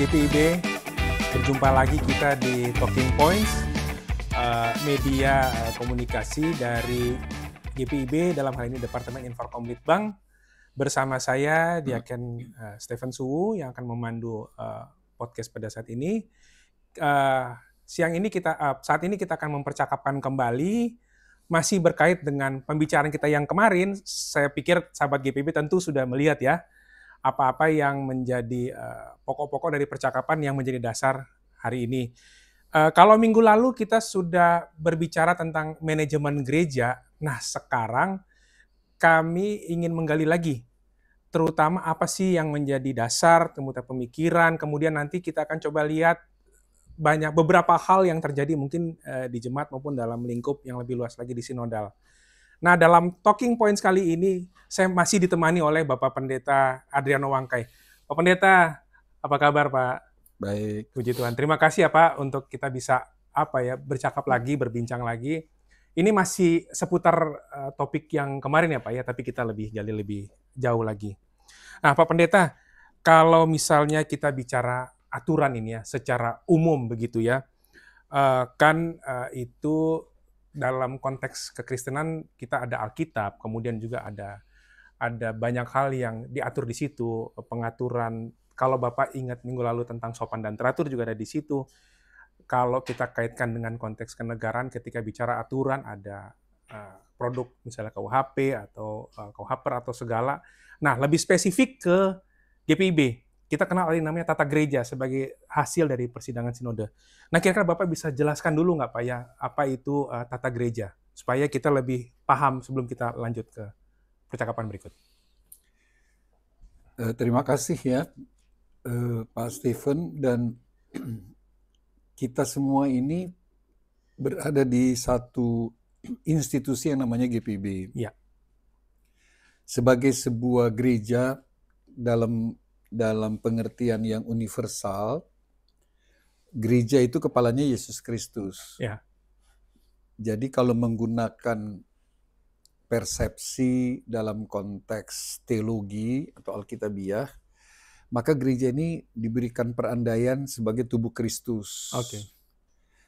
GPIB, berjumpa lagi kita di Talking Points, media komunikasi dari GPIB, dalam hal ini Departemen Infokom Litbang. Bersama saya Diaken Stephen Suwu yang akan memandu podcast pada saat ini. Saat ini kita akan mempercakapkan kembali, masih berkait dengan pembicaraan kita yang kemarin. Saya pikir sahabat GPIB tentu sudah melihat ya, apa-apa yang menjadi pokok-pokok dari percakapan yang menjadi dasar hari ini. Kalau minggu lalu kita sudah berbicara tentang manajemen gereja, nah sekarang kami ingin menggali lagi, terutama apa sih yang menjadi dasar, kemudian pemikiran, kemudian nanti kita akan coba lihat beberapa hal yang terjadi mungkin di jemaat maupun dalam lingkup yang lebih luas lagi di sinodal. Nah, dalam Talking Points kali ini, saya masih ditemani oleh Bapak Pendeta Adriano Wangkai. Pak Pendeta, apa kabar Pak? Baik. Puji Tuhan. Terima kasih ya Pak untuk kita bisa bercakap lagi, berbincang lagi. Ini masih seputar topik yang kemarin ya Pak ya, tapi kita gali lebih jauh lagi. Nah, Pak Pendeta, kalau misalnya kita bicara aturan ini ya, secara umum begitu ya, itu dalam konteks kekristenan kita ada Alkitab, kemudian juga ada banyak hal yang diatur di situ, pengaturan. Kalau Bapak ingat minggu lalu tentang sopan dan teratur juga ada di situ. Kalau kita kaitkan dengan konteks kenegaraan, ketika bicara aturan ada produk misalnya KUHP atau KUHPER atau segala. Nah, lebih spesifik ke GPIB. Kita kenal ini namanya tata gereja sebagai hasil dari persidangan sinode. Nah, kira-kira Bapak bisa jelaskan dulu nggak Pak ya, apa itu tata gereja? Supaya kita lebih paham sebelum kita lanjut ke percakapan berikut. Terima kasih ya Pak Stephen, dan kita semua ini berada di satu institusi yang namanya GPIB. Ya. Sebagai sebuah gereja dalam pengertian yang universal, gereja itu kepalanya Yesus Kristus. Ya. Jadi kalau menggunakan persepsi dalam konteks teologi atau Alkitabiah, maka gereja ini diberikan perandaian sebagai tubuh Kristus. Oke.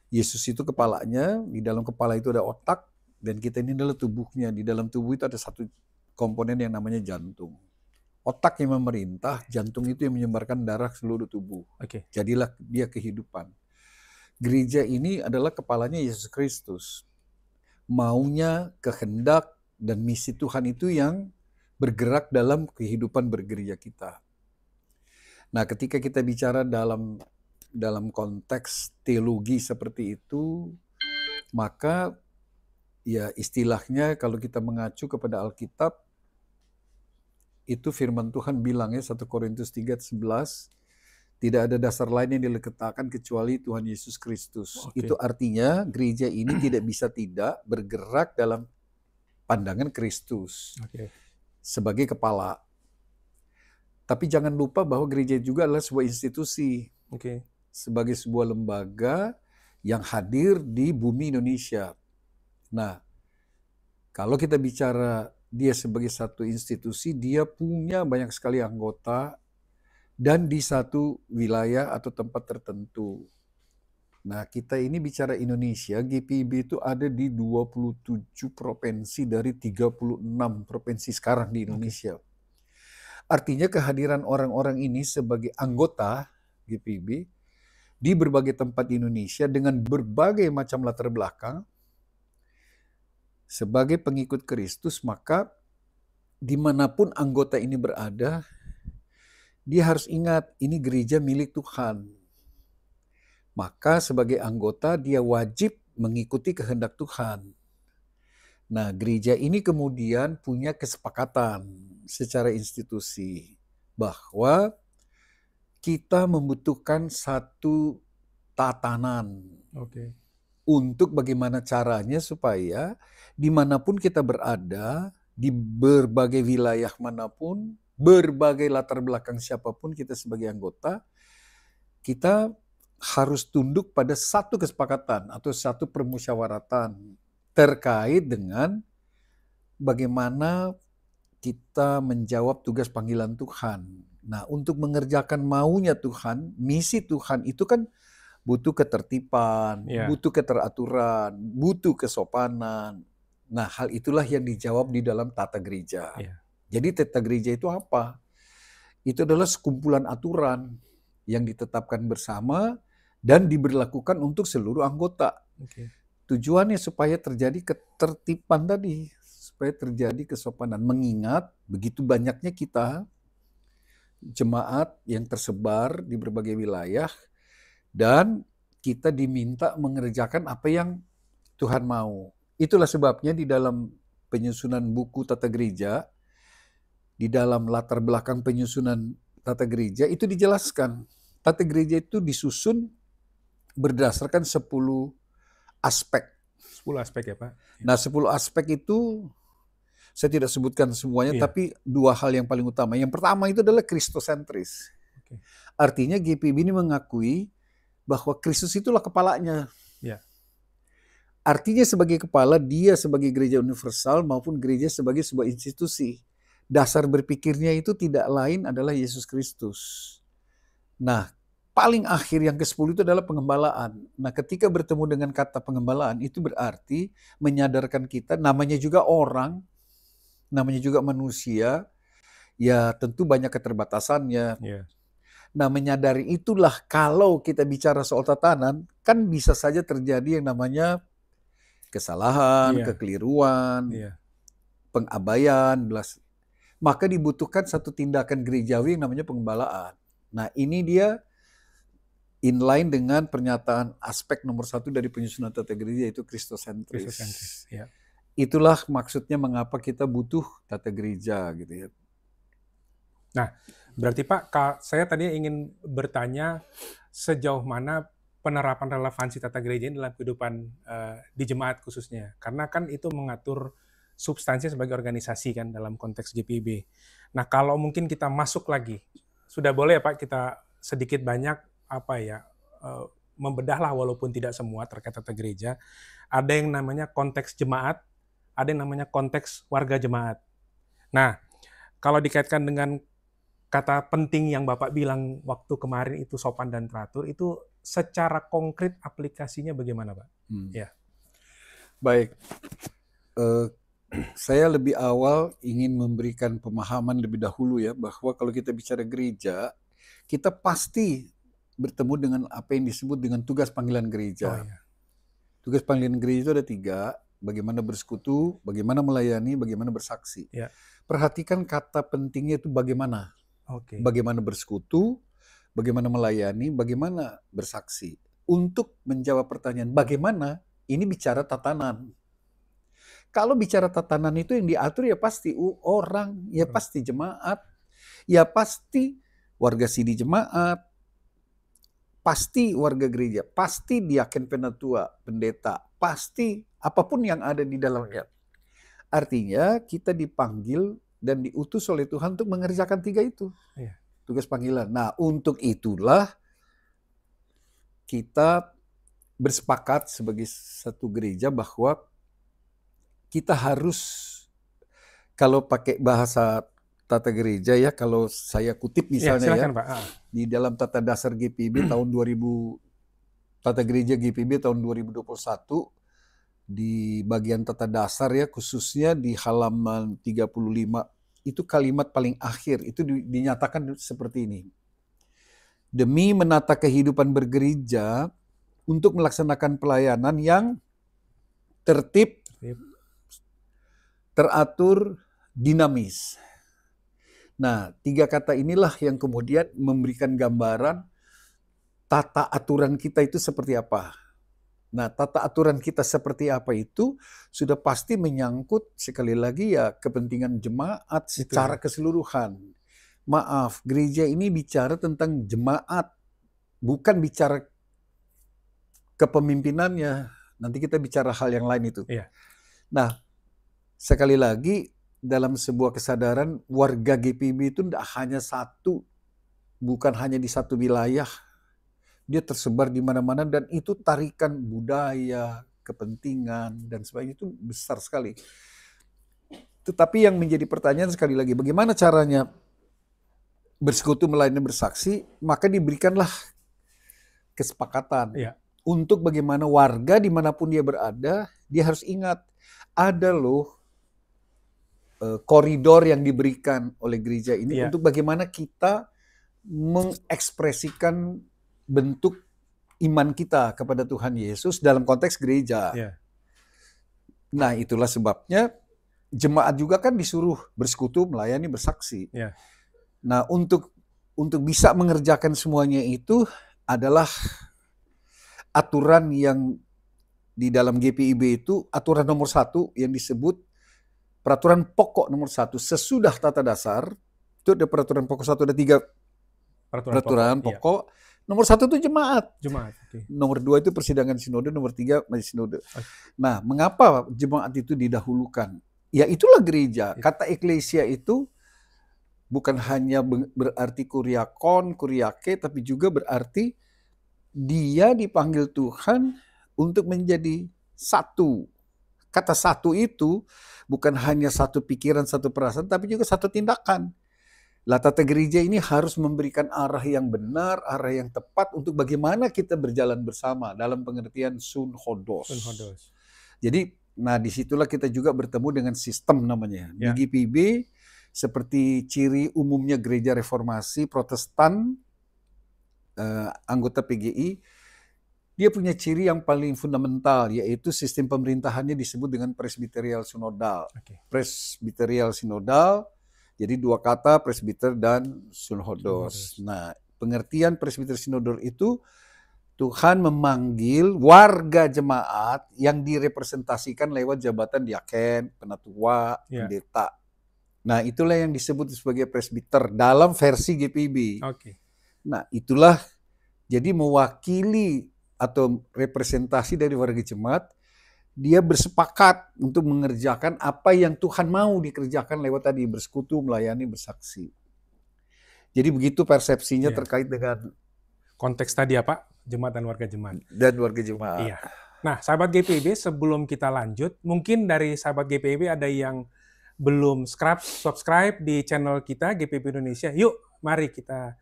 Yesus itu kepalanya, di dalam kepala itu ada otak, dan kita ini adalah tubuhnya. Di dalam tubuh itu ada satu komponen yang namanya jantung. Otak yang memerintah, jantung itu yang menyebarkan darah ke seluruh tubuh. Oke. Jadilah dia kehidupan. Gereja ini adalah kepalanya Yesus Kristus. Maunya, kehendak, dan misi Tuhan itu yang bergerak dalam kehidupan bergereja kita. Nah, ketika kita bicara dalam konteks teologi seperti itu, maka ya istilahnya kalau kita mengacu kepada Alkitab, itu firman Tuhan bilang ya, 1 Korintus 3:11, tidak ada dasar lain yang diletakkan kecuali Tuhan Yesus Kristus. Oke. Itu artinya gereja ini tidak bisa tidak bergerak dalam pandangan Kristus sebagai kepala. Tapi jangan lupa bahwa gereja juga adalah sebuah institusi, sebagai sebuah lembaga yang hadir di bumi Indonesia. Nah, kalau kita bicara dia sebagai satu institusi, dia punya banyak sekali anggota dan di satu wilayah atau tempat tertentu. Nah, kita ini bicara Indonesia, GPIB itu ada di 27 provinsi dari 36 provinsi sekarang di Indonesia. Artinya kehadiran orang-orang ini sebagai anggota GPIB di berbagai tempat di Indonesia dengan berbagai macam latar belakang, sebagai pengikut Kristus, maka dimanapun anggota ini berada, dia harus ingat ini gereja milik Tuhan. Maka sebagai anggota dia wajib mengikuti kehendak Tuhan. Nah, gereja ini kemudian punya kesepakatan secara institusi bahwa kita membutuhkan satu tatanan untuk bagaimana caranya supaya dimanapun kita berada, di berbagai wilayah manapun, berbagai latar belakang siapapun kita sebagai anggota, kita harus tunduk pada satu kesepakatan atau satu permusyawaratan terkait dengan bagaimana kita menjawab tugas panggilan Tuhan. Nah, untuk mengerjakan maunya Tuhan, misi Tuhan itu kan butuh ketertiban, butuh keteraturan, butuh kesopanan. Nah, hal itulah yang dijawab di dalam tata gereja. Jadi tata gereja itu apa? Itu adalah sekumpulan aturan yang ditetapkan bersama dan diberlakukan untuk seluruh anggota. Tujuannya supaya terjadi ketertiban tadi, supaya terjadi kesopanan. Mengingat begitu banyaknya kita, jemaat yang tersebar di berbagai wilayah, dan kita diminta mengerjakan apa yang Tuhan mau. Itulah sebabnya di dalam penyusunan buku tata gereja, di dalam latar belakang penyusunan tata gereja itu dijelaskan. Tata gereja itu disusun berdasarkan 10 aspek. 10 aspek ya Pak? Nah 10 aspek itu saya tidak sebutkan semuanya, tapi 2 hal yang paling utama. Yang pertama itu adalah kristosentris. Artinya GPIB ini mengakui bahwa Kristus itulah kepalanya. Artinya sebagai kepala, dia sebagai gereja universal maupun gereja sebagai sebuah institusi. Dasar berpikirnya itu tidak lain adalah Yesus Kristus. Nah, paling akhir yang ke-10 itu adalah pengembalaan. Nah, ketika bertemu dengan kata pengembalaan, itu berarti menyadarkan kita, namanya juga orang, namanya juga manusia, ya tentu banyak keterbatasannya. Nah, menyadari itulah kalau kita bicara soal tatanan, kan bisa saja terjadi yang namanya kesalahan, kekeliruan, pengabaian, maka dibutuhkan satu tindakan gerejawi yang namanya pengembalaan. Nah, ini dia inline dengan pernyataan aspek nomor 1 dari penyusunan tata gereja, yaitu kristosentris. Itulah maksudnya mengapa kita butuh tata gereja gitu ya. Nah, berarti Pak, saya tadi ingin bertanya sejauh mana penerapan relevansi tata gereja ini dalam kehidupan di jemaat khususnya. Karena kan itu mengatur substansi sebagai organisasi kan dalam konteks GPIB. Nah, kalau mungkin kita masuk lagi, sudah boleh ya Pak kita sedikit banyak membedahlah walaupun tidak semua terkait tata gereja. Ada yang namanya konteks jemaat, ada yang namanya konteks warga jemaat. Nah, kalau dikaitkan dengan kata penting yang Bapak bilang waktu kemarin itu sopan dan teratur, itu secara konkret aplikasinya bagaimana Pak? Baik, saya lebih awal ingin memberikan pemahaman lebih dahulu ya, bahwa kalau kita bicara gereja, kita pasti bertemu dengan apa yang disebut dengan tugas panggilan gereja. Tugas panggilan gereja itu ada 3, bagaimana bersekutu, bagaimana melayani, bagaimana bersaksi. Perhatikan kata pentingnya itu bagaimana. Bagaimana bersekutu, bagaimana melayani, bagaimana bersaksi. Untuk menjawab pertanyaan bagaimana, ini bicara tatanan. Kalau bicara tatanan itu yang diatur ya pasti orang, ya pasti jemaat, ya pasti warga sidi jemaat, pasti warga gereja, pasti diaken penatua, pendeta, pasti apapun yang ada di dalamnya. Artinya kita dipanggil dan diutus oleh Tuhan untuk mengerjakan 3 itu. Tugas panggilan. Nah, untuk itulah kita bersepakat sebagai satu gereja bahwa kita harus, kalau pakai bahasa tata gereja ya, kalau saya kutip misalnya silakan, Pak. Di dalam tata dasar GPIB tahun 2000, tata gereja GPIB tahun 2021, di bagian tata dasar ya, khususnya di halaman 35, itu kalimat paling akhir, itu dinyatakan seperti ini. Demi menata kehidupan bergereja untuk melaksanakan pelayanan yang tertib, teratur, dinamis. Nah, 3 kata inilah yang kemudian memberikan gambaran tata aturan kita itu seperti apa. Nah, tata aturan kita seperti apa itu sudah pasti menyangkut sekali lagi ya kepentingan jemaat secara keseluruhan. Maaf, gereja ini bicara tentang jemaat, bukan bicara kepemimpinannya. Nanti kita bicara hal yang lain itu. Nah, sekali lagi dalam sebuah kesadaran warga GPIB itu tidak hanya satu, bukan hanya di satu wilayah. Dia tersebar di mana-mana dan itu tarikan budaya, kepentingan, dan sebagainya itu besar sekali. Tetapi yang menjadi pertanyaan sekali lagi, bagaimana caranya bersekutu, melayani, bersaksi, maka diberikanlah kesepakatan untuk bagaimana warga dimanapun dia berada, dia harus ingat ada loh koridor yang diberikan oleh gereja ini untuk bagaimana kita mengekspresikan bentuk iman kita kepada Tuhan Yesus dalam konteks gereja. Nah, itulah sebabnya jemaat juga kan disuruh bersekutu, melayani, bersaksi. Nah, untuk bisa mengerjakan semuanya itu adalah aturan yang di dalam GPIB itu, aturan nomor 1 yang disebut peraturan pokok nomor 1 sesudah tata dasar. Itu ada peraturan pokok 1, ada 3 peraturan pokok. Nomor 1 itu jemaat. Nomor 2 itu persidangan sinode, nomor 3 majelis sinode. Nah, mengapa jemaat itu didahulukan? Ya itulah gereja. Kata eklesia itu bukan hanya berarti kuriakon, kuriake, tapi juga berarti dia dipanggil Tuhan untuk menjadi satu. Kata satu itu bukan hanya satu pikiran, satu perasaan, tapi juga satu tindakan. Lah, tata gereja ini harus memberikan arah yang benar, arah yang tepat untuk bagaimana kita berjalan bersama dalam pengertian sunhodos. Jadi, nah disitulah kita juga bertemu dengan sistem namanya. Di GPIB, seperti ciri umumnya gereja reformasi Protestan, anggota PGI, dia punya ciri yang paling fundamental, yaitu sistem pemerintahannya disebut dengan presbiterial sinodal. Presbiterial sinodal, jadi 2 kata, presbiter dan sunhodos. Nah, pengertian presbiter sinodal itu Tuhan memanggil warga jemaat yang direpresentasikan lewat jabatan diaken, penatua, pendeta. Nah, itulah yang disebut sebagai presbiter dalam versi GPIB. Nah, itulah jadi mewakili atau representasi dari warga jemaat, dia bersepakat untuk mengerjakan apa yang Tuhan mau dikerjakan lewat tadi bersekutu, melayani, bersaksi. Jadi begitu persepsinya terkait dengan konteks tadi ya Pak, jemaat dan warga jemaat. Dan warga jemaat. Nah, sahabat GPIB, sebelum kita lanjut, mungkin dari sahabat GPIB ada yang belum subscribe di channel kita GPIB Indonesia. Yuk, mari kita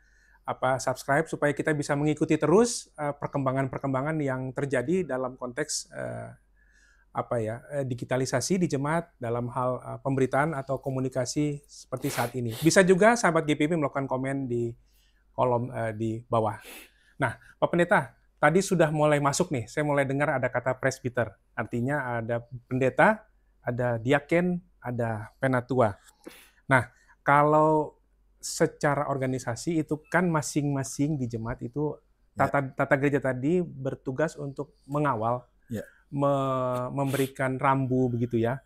subscribe supaya kita bisa mengikuti terus perkembangan-perkembangan yang terjadi dalam konteks digitalisasi di jemaat dalam hal pemberitaan atau komunikasi seperti saat ini. Bisa juga sahabat GPIB melakukan komen di kolom di bawah. Nah, Pak Pendeta, tadi sudah mulai masuk nih, saya mulai dengar ada kata presbiter. Artinya ada pendeta, ada diaken, ada penatua. Nah, kalau secara organisasi itu kan masing-masing di jemaat itu tata gereja tadi bertugas untuk mengawal, memberikan rambu begitu ya.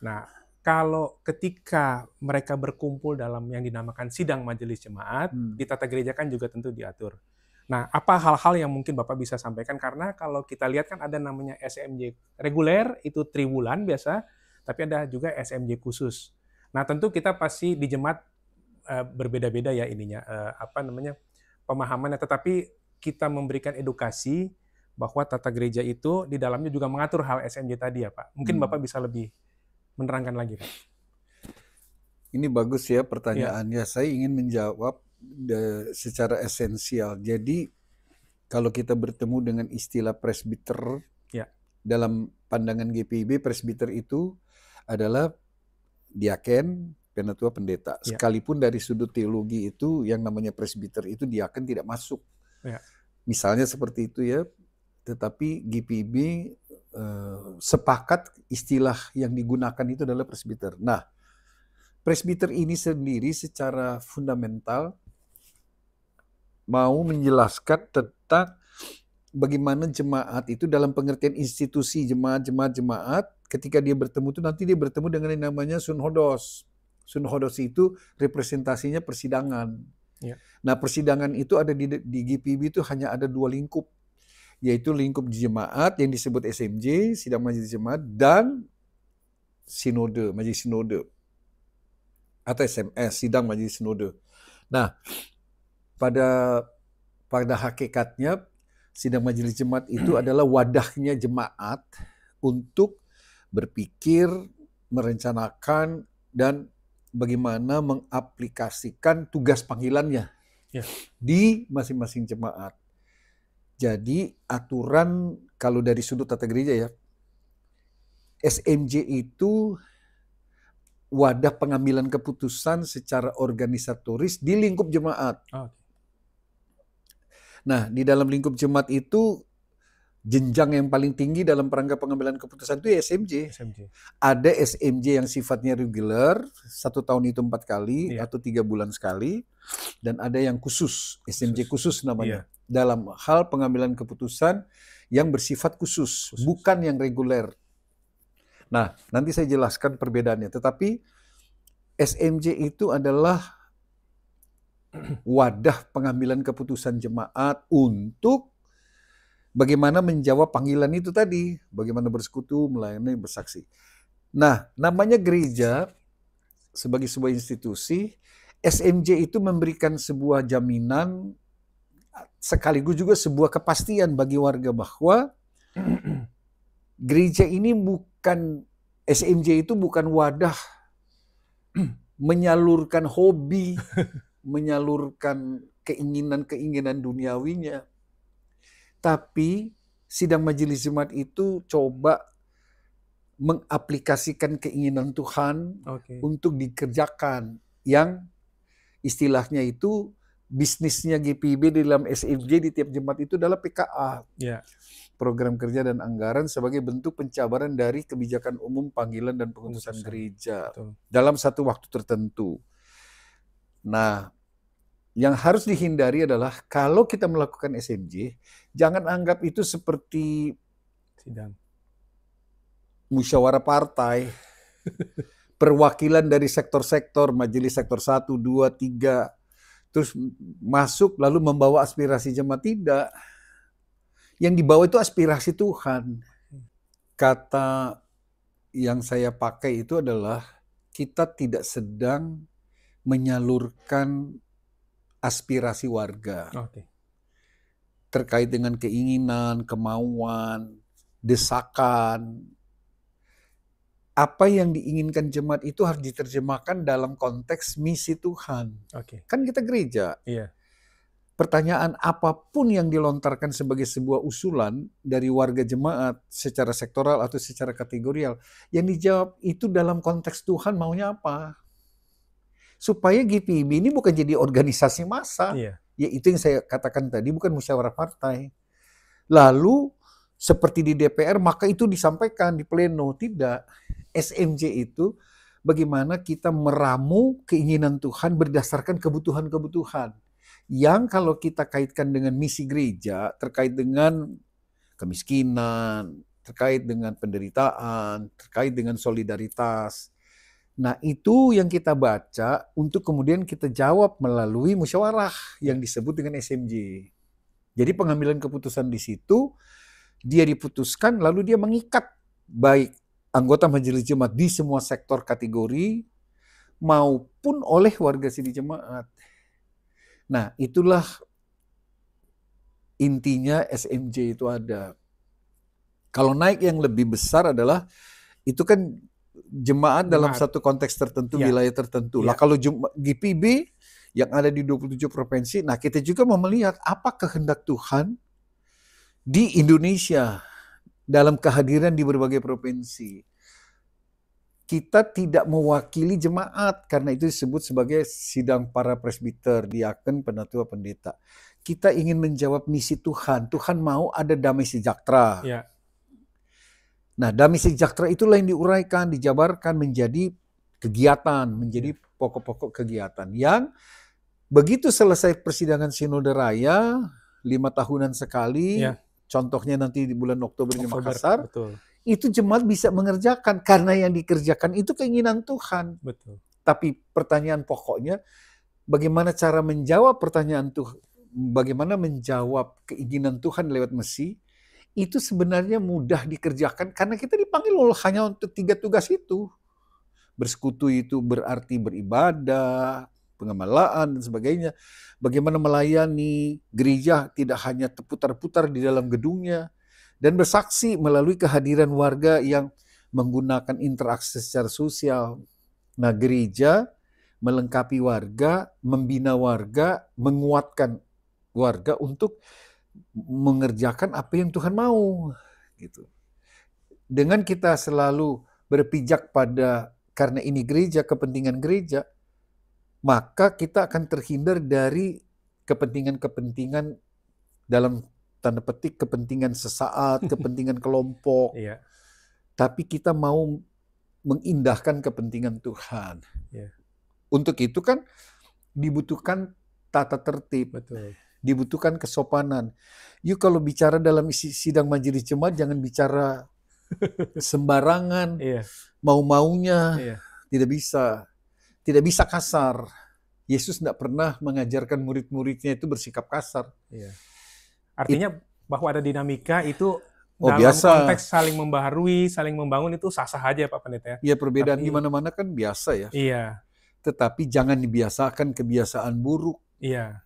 Nah, kalau ketika mereka berkumpul dalam yang dinamakan sidang majelis jemaat, di tata gereja kan juga tentu diatur. Nah, apa hal-hal yang mungkin Bapak bisa sampaikan? Karena kalau kita lihat kan ada namanya SMJ reguler, itu triwulan biasa, tapi ada juga SMJ khusus. Nah, tentu kita pasti di jemaat berbeda-beda ya ininya, pemahamannya, tetapi kita memberikan edukasi bahwa tata gereja itu di dalamnya juga mengatur hal SMJ tadi ya Pak. Mungkin Bapak bisa lebih menerangkan lagi Pak. Ini bagus ya pertanyaannya. Saya ingin menjawab secara esensial. Jadi kalau kita bertemu dengan istilah presbiter, dalam pandangan GPIB, presbiter itu adalah diaken, penatua, pendeta. Sekalipun dari sudut teologi itu yang namanya presbiter itu diaken tidak masuk. Misalnya seperti itu ya. Tetapi GPIB sepakat istilah yang digunakan itu adalah presbiter. Nah, presbiter ini sendiri secara fundamental mau menjelaskan tentang bagaimana jemaat itu dalam pengertian institusi jemaat ketika dia bertemu itu nanti dia bertemu dengan yang namanya sunhodos. Sunhodos itu representasinya persidangan. Nah, persidangan itu ada di GPIB itu hanya ada 2 lingkup, yaitu lingkup jemaat yang disebut SMJ, sidang majelis jemaat, dan sinode, majelis sinode, atau SMS, sidang majelis sinode. Nah, pada hakikatnya sidang majelis jemaat itu adalah wadahnya jemaat untuk berpikir, merencanakan, dan bagaimana mengaplikasikan tugas panggilannya di masing-masing jemaat. Jadi aturan kalau dari sudut tata gereja ya, SMJ itu wadah pengambilan keputusan secara organisatoris di lingkup jemaat. Nah, di dalam lingkup jemaat itu jenjang yang paling tinggi dalam perangkat pengambilan keputusan itu SMJ. Ada SMJ yang sifatnya reguler, 1 tahun itu 4 kali atau 3 bulan sekali, dan ada yang khusus, SMJ khusus namanya, dalam hal pengambilan keputusan yang bersifat khusus, bukan yang reguler. Nah, nanti saya jelaskan perbedaannya, tetapi SMJ itu adalah wadah pengambilan keputusan jemaat untuk bagaimana menjawab panggilan itu tadi, bagaimana bersekutu, melayani, bersaksi. Nah, namanya gereja sebagai sebuah institusi, SMJ itu memberikan sebuah jaminan sekaligus juga sebuah kepastian bagi warga bahwa gereja ini bukan, SMJ itu bukan wadah menyalurkan hobi, menyalurkan keinginan-keinginan duniawinya. Tapi sidang majelis jemaat itu coba mengaplikasikan keinginan Tuhan untuk dikerjakan, yang istilahnya itu bisnisnya GPIB di dalam SMJ di tiap jemaat itu adalah PKA, program kerja dan anggaran sebagai bentuk pencabaran dari kebijakan umum panggilan dan pengutusan gereja dalam satu waktu tertentu. Nah, yang harus dihindari adalah kalau kita melakukan SMJ, jangan anggap itu seperti sidang musyawarah partai, perwakilan dari sektor-sektor, majelis sektor 1, 2, 3, terus masuk lalu membawa aspirasi jemaat. Tidak. Yang dibawa itu aspirasi Tuhan. Kata yang saya pakai itu adalah kita tidak sedang menyalurkan aspirasi warga terkait dengan keinginan, kemauan, desakan. Apa yang diinginkan jemaat itu harus diterjemahkan dalam konteks misi Tuhan. Kan kita gereja. Pertanyaan apapun yang dilontarkan sebagai sebuah usulan dari warga jemaat secara sektoral atau secara kategorial, yang dijawab itu dalam konteks Tuhan maunya apa. Supaya GPIB ini bukan jadi organisasi massa. Ya itu yang saya katakan tadi, bukan musyawarah partai. Lalu seperti di DPR maka itu disampaikan di pleno. Tidak. SMJ itu bagaimana kita meramu keinginan Tuhan berdasarkan kebutuhan-kebutuhan. Yang kalau kita kaitkan dengan misi gereja, terkait dengan kemiskinan, terkait dengan penderitaan, terkait dengan solidaritas. Nah, itu yang kita baca untuk kemudian kita jawab melalui musyawarah yang disebut dengan SMJ. Jadi pengambilan keputusan di situ, dia diputuskan lalu dia mengikat baik anggota majelis jemaat di semua sektor kategori maupun oleh warga sidi jemaat. Nah, itulah intinya SMJ itu ada. Kalau naik yang lebih besar adalah itu kan jemaat dalam satu konteks tertentu, wilayah tertentu. Lah kalau GPIB yang ada di 27 provinsi, nah kita juga mau melihat apa kehendak Tuhan di Indonesia dalam kehadiran di berbagai provinsi. Kita tidak mewakili jemaat karena itu disebut sebagai sidang para presbiter, diaken, penatua, pendeta. Kita ingin menjawab misi Tuhan. Tuhan mau ada damai sejahtera. Nah, damai sejahtera itulah yang diuraikan, dijabarkan menjadi kegiatan, menjadi pokok-pokok kegiatan yang begitu selesai persidangan Sinode Raya 5 tahunan sekali, contohnya nanti di bulan Oktober di Makassar. Itu jemaat bisa mengerjakan karena yang dikerjakan itu keinginan Tuhan. Tapi pertanyaan pokoknya, bagaimana cara menjawab pertanyaan Tuhan, bagaimana menjawab keinginan Tuhan lewat misi, itu sebenarnya mudah dikerjakan karena kita dipanggil hanya untuk 3 tugas itu. Bersekutu itu berarti beribadah, pengemalaan dan sebagainya. Bagaimana melayani gereja tidak hanya terputar-putar di dalam gedungnya, dan bersaksi melalui kehadiran warga yang menggunakan interaksi secara sosial. Nah, gereja melengkapi warga, membina warga, menguatkan warga untuk mengerjakan apa yang Tuhan mau, gitu. Dengan kita selalu berpijak pada karena ini gereja, kepentingan gereja, maka kita akan terhindar dari kepentingan-kepentingan dalam tanda petik kepentingan sesaat, kepentingan kelompok. Iya. Tapi kita mau mengindahkan kepentingan Tuhan. Iya. Untuk itu kan dibutuhkan tata tertib. Betul. Dibutuhkan kesopanan. Yuk kalau bicara dalam sidang majelis jemaat jangan bicara sembarangan, Iya. mau-maunya, Iya. tidak bisa kasar. Yesus tidak pernah mengajarkan murid-muridnya itu bersikap kasar. Iya. Artinya bahwa ada dinamika itu dalam biasa. konteks saling membaharui, saling membangun itu sah-sah aja Pak Pendeta. Ya perbedaan di mana-mana kan biasa ya. Iya. Tetapi jangan dibiasakan kebiasaan buruk. Iya.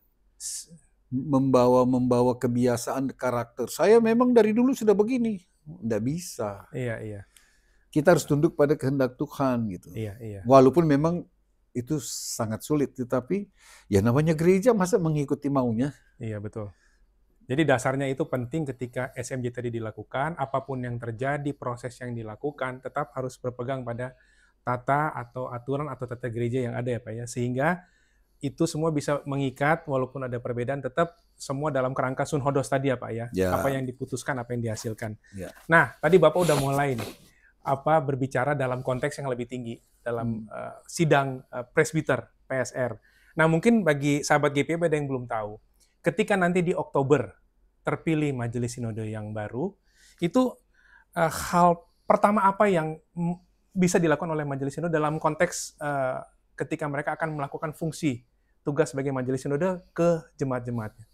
Membawa kebiasaan karakter. Saya memang dari dulu sudah begini. Tidak bisa. Iya. Kita harus tunduk pada kehendak Tuhan gitu. Iya. Walaupun memang itu sangat sulit, tetapi ya namanya gereja masa mengikuti maunya. Iya, betul. Jadi dasarnya itu penting ketika SMJ tadi dilakukan, apapun yang terjadi, proses yang dilakukan, tetap harus berpegang pada tata atau aturan atau tata gereja yang ada ya Pak ya. Sehingga itu semua bisa mengikat, walaupun ada perbedaan, tetap semua dalam kerangka sun hodos tadi ya Pak ya. Apa yang diputuskan, apa yang dihasilkan. Ya. Nah, tadi Bapak udah mulai nih, berbicara dalam konteks yang lebih tinggi, dalam sidang presbiter, PSR. Nah, mungkin bagi sahabat GPIB ada yang belum tahu, ketika nanti di Oktober terpilih Majelis Sinode yang baru, itu hal pertama apa yang bisa dilakukan oleh Majelis Sinode dalam konteks ketika mereka akan melakukan fungsi tugas sebagai Majelis Sinode ke jemaat-jemaatnya?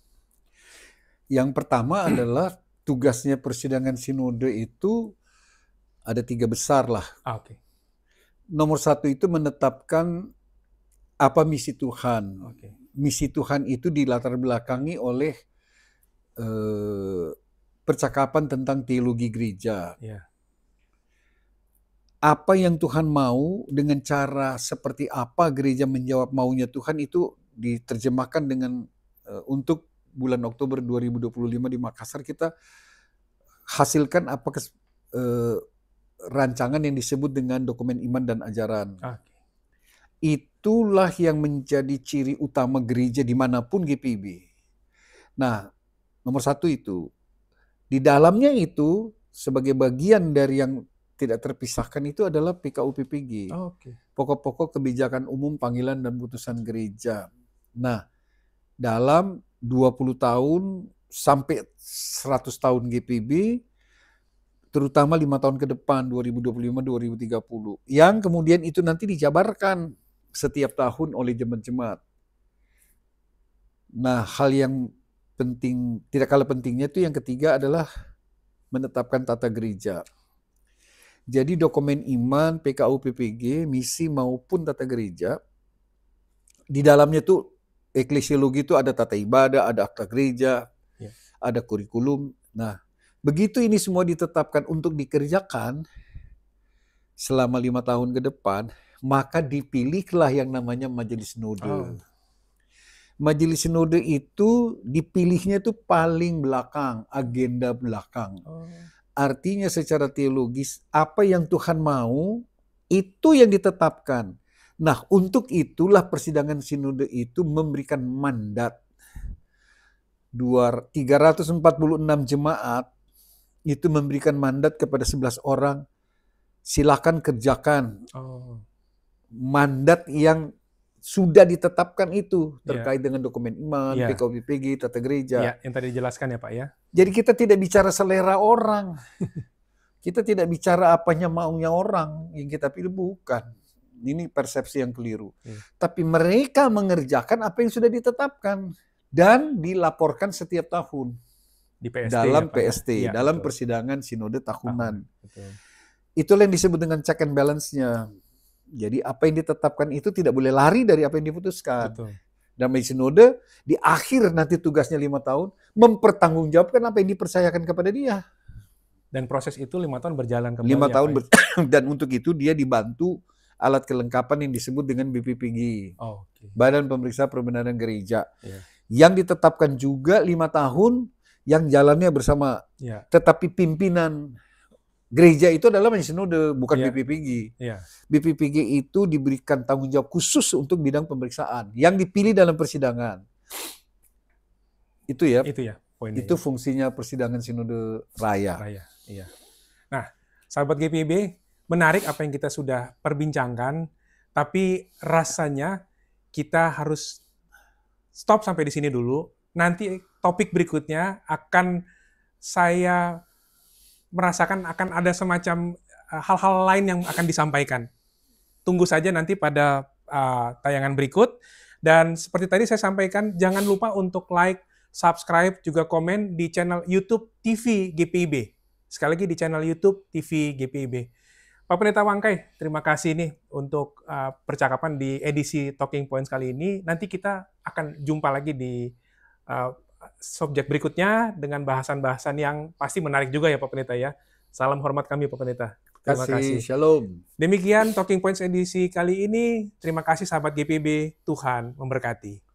Yang pertama adalah tugasnya persidangan Sinode itu ada 3 besar lah. Okay. Nomor 1 itu menetapkan apa misi Tuhan. Okay. Misi Tuhan itu dilatar belakangi oleh percakapan tentang teologi gereja. Yeah. Apa yang Tuhan mau, dengan cara seperti apa gereja menjawab maunya Tuhan itu diterjemahkan dengan untuk bulan Oktober 2025 di Makassar kita hasilkan rancangan yang disebut dengan dokumen iman dan ajaran. Okay. Itulah yang menjadi ciri utama gereja dimanapun GPIB. Nah, nomor 1 itu. Di dalamnya itu, sebagai bagian dari yang tidak terpisahkan itu adalah PKU-PPG. Okay. Pokok-pokok kebijakan umum, panggilan, dan putusan gereja. Nah, dalam 20 tahun sampai 100 tahun GPIB, terutama 5 tahun ke depan, 2025-2030, yang kemudian itu nanti dijabarkan setiap tahun oleh jemaat-jemaat. Nah, hal yang penting, tidak kalah pentingnya itu yang ketiga adalah menetapkan tata gereja. Jadi dokumen iman, PKU, PPG, misi maupun tata gereja, di dalamnya tuh eklesiologi itu ada tata ibadah, ada akta gereja, ada kurikulum. Nah, begitu ini semua ditetapkan untuk dikerjakan selama 5 tahun ke depan, maka dipilihlah yang namanya Majelis Sinode. Majelis Sinode itu dipilihnya itu paling belakang, agenda belakang. Artinya secara teologis, apa yang Tuhan mau, itu yang ditetapkan. Nah, untuk itulah persidangan Sinode itu memberikan mandat. 346 jemaat itu memberikan mandat kepada 11 orang, silakan kerjakan mandat yang sudah ditetapkan itu terkait dengan dokumen iman, PKU, PPG, tata gereja. Yang tadi dijelaskan ya Pak ya. Jadi kita tidak bicara selera orang, kita tidak bicara apanya maunya orang yang kita pilih, bukan. Ini persepsi yang keliru. Tapi mereka mengerjakan apa yang sudah ditetapkan dan dilaporkan setiap tahun. Di PST, dalam ya, PST, ya, dalam betul. persidangan sinode tahunan. Betul. Itulah yang disebut dengan check and balance-nya. Jadi apa yang ditetapkan itu tidak boleh lari dari apa yang diputuskan. Betul. Dan sinode di akhir nanti tugasnya 5 tahun mempertanggungjawabkan apa yang dipercayakan kepada dia. Dan proses itu 5 tahun berjalan kembali. 5 tahun dan untuk itu dia dibantu alat kelengkapan yang disebut dengan BPPG. Badan Pemeriksa Perbenaran Gereja. Yang ditetapkan juga 5 tahun yang jalannya bersama. Tetapi pimpinan gereja itu adalah majelis sinode, bukan BPPG. BPPG itu diberikan tanggung jawab khusus untuk bidang pemeriksaan yang dipilih dalam persidangan. Itu ya poinnya. Itu fungsinya persidangan sinode raya. Nah, sahabat GPIB, menarik apa yang kita sudah perbincangkan, tapi rasanya kita harus stop sampai di sini dulu. Nanti topik berikutnya akan saya merasakan akan ada semacam hal-hal lain yang akan disampaikan. Tunggu saja nanti pada tayangan berikut. Dan seperti tadi saya sampaikan, jangan lupa untuk like, subscribe, juga komen di channel YouTube TV GPIB. Sekali lagi di channel YouTube TV GPIB. Pak Pendeta Wangkai, terima kasih nih untuk percakapan di edisi Talking Points kali ini. Nanti kita akan jumpa lagi di subjek berikutnya dengan bahasan-bahasan yang pasti menarik juga ya Pak Pendeta ya. Salam hormat kami Pak Pendeta. Terima kasih. Shalom. Demikian Talking Points edisi kali ini. Terima kasih sahabat GPIB. Tuhan memberkati.